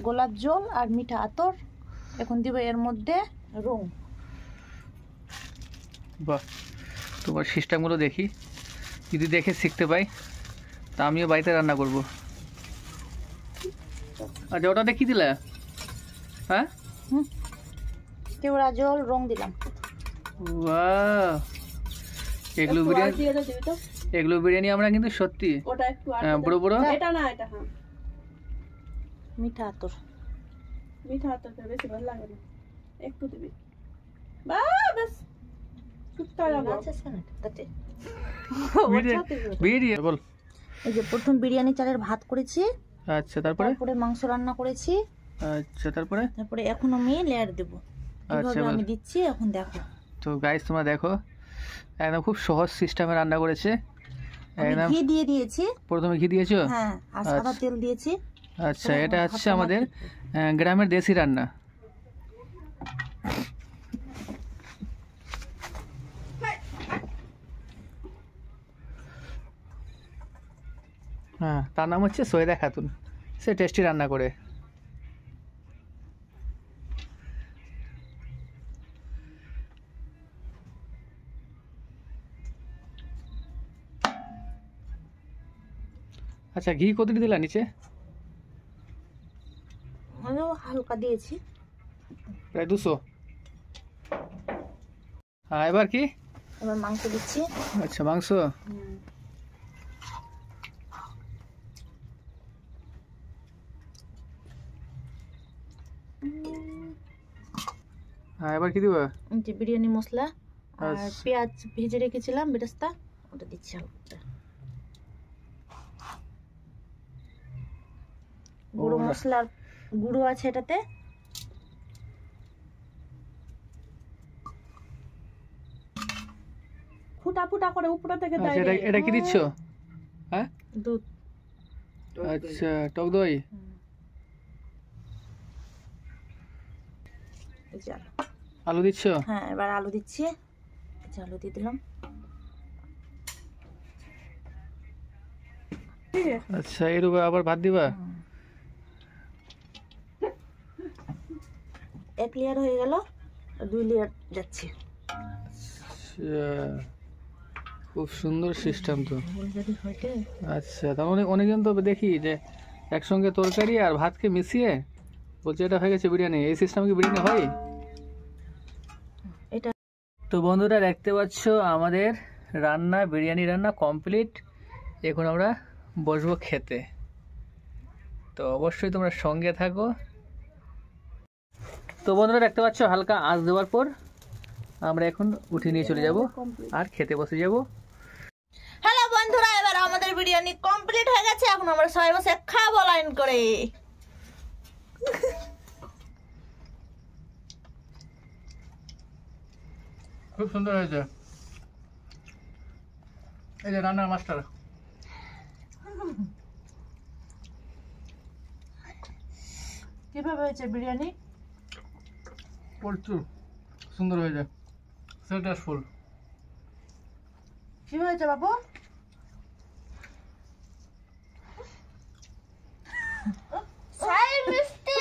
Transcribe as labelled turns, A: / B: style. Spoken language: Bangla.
A: গোলাপ জল আর মিঠা আতর। এখন দিব এর মধ্যে রং।
B: বাহ, তোমার সিস্টেমগুলো দেখি, যদি দেখে শিখতে পাই তা আমিও বাড়িতে রান্না করব। আচ্ছা, ওটাতে কি দিলে? হ্যাঁ,
A: কেওড়া জল রং দিলাম।
B: বাহ, এগুলো বিরিয়ানি আমরা কিন্তু সত্যি বড় বড়।
C: এটা না, এটা হ্যাঁ
A: মিঠা আতর।
C: মিঠা আতরটা বেশি ভালো লাগে না, একটু দিবি। বাস সুত্তা লাগা আছে না তাতে।
B: বিরিয়ানি বল।
A: এই যে প্রথম বিরিয়ানি চালের ভাত করেছি।
B: আচ্ছা, তারপরে
A: মাংস রান্না করেছি।
B: আচ্ছা, তারপরে
A: এখন আমি লেয়ার দেব।
B: আচ্ছা,
A: আমি দিচ্ছি, এখন দেখো।
B: তো গাইস তোমরা দেখো, একদম খুব সহজ সিস্টেমে রান্না করেছে। একদম
A: ঘি দিয়ে দিয়েছি।
B: প্রথমে ঘি দিয়েছো?
A: হ্যাঁ, আর সাদা তেল দিয়েছি।
B: আচ্ছা, এটা হচ্ছে আমাদের গ্রামের দেশি রান্না। হ্যাঁ, তার নাম হচ্ছে সৈয়দা খাতুন। সে টেস্টি রান্না করে। আচ্ছা, ঘি কতটি দিলা নিচে?
A: হালকা দিয়েছি,
B: প্রায় 200। হ্যাঁ, এবার কি?
A: এবার মাংস দিচ্ছি।
B: আচ্ছা, মাংস। হ্যাঁ, এবার কি দিব?
A: যে বিরিয়ানি মশলা আর পেঁয়াজ ভেজে রেখেছিলাম বেরেস্তা, ওটা দিচ্ছি হালকা। গুঁড়ো মশলার গুঁড়ো আছে এটাতে।
C: ফুটা ফুটা করে উপরে থেকে দেয়।
B: এটা কি দিচ্ছ? হ্যাঁ,
A: দুধ।
B: আচ্ছা, টক দই। আলু দিচ্ছ?
A: হ্যাঁ, এবার আলু দিচ্ছি। আলু দিয়ে দিলাম।
B: আচ্ছা, এর উপর আবার ভাত দিবা?
A: 1 লেয়ার হয়ে গেল, 2 লেয়ার যাচ্ছে।
B: খুব সুন্দর সিস্টেম তো। আচ্ছা, তার মানে অনেকজন তো দেখি যে একসঙ্গে তরকারি আর ভাতকে মিশিয়ে বলছে এটা হয়ে গেছে বিরিয়ানি। এই সিস্টেমে কি বিরিয়ানি হয়?
A: এটা
B: তো বন্ধুরা দেখতে পাচ্ছ আমাদের রান্না, বিরিয়ানি রান্না কমপ্লিট। এখন আমরা বসবো খেতে। তো অবশ্যই তোমরা সঙ্গে থাকো। তো বন্ধুরা দেখতে পাচ্ছ হালকা আঁচ দেওয়ার পর আমরা এখন উঠে নিয়ে চলে যাব আর খেতে বসে যাব।
A: হ্যালো বন্ধুরা, এবার আমাদের বিরিয়ানি কমপ্লিট হয়ে গেছে। এখন আমরা সবাই বসে খাবো লাইন করে।
B: খুব সুন্দর হয়েছে। এই যে রান্নার মাস্টার।
A: কিভাবে হয়েছে বিরিয়ানি?
B: প্রচুর সুন্দর হয়েছে, সেটাসফুল।
A: কি হয়েছে বাবু? মিষ্টি।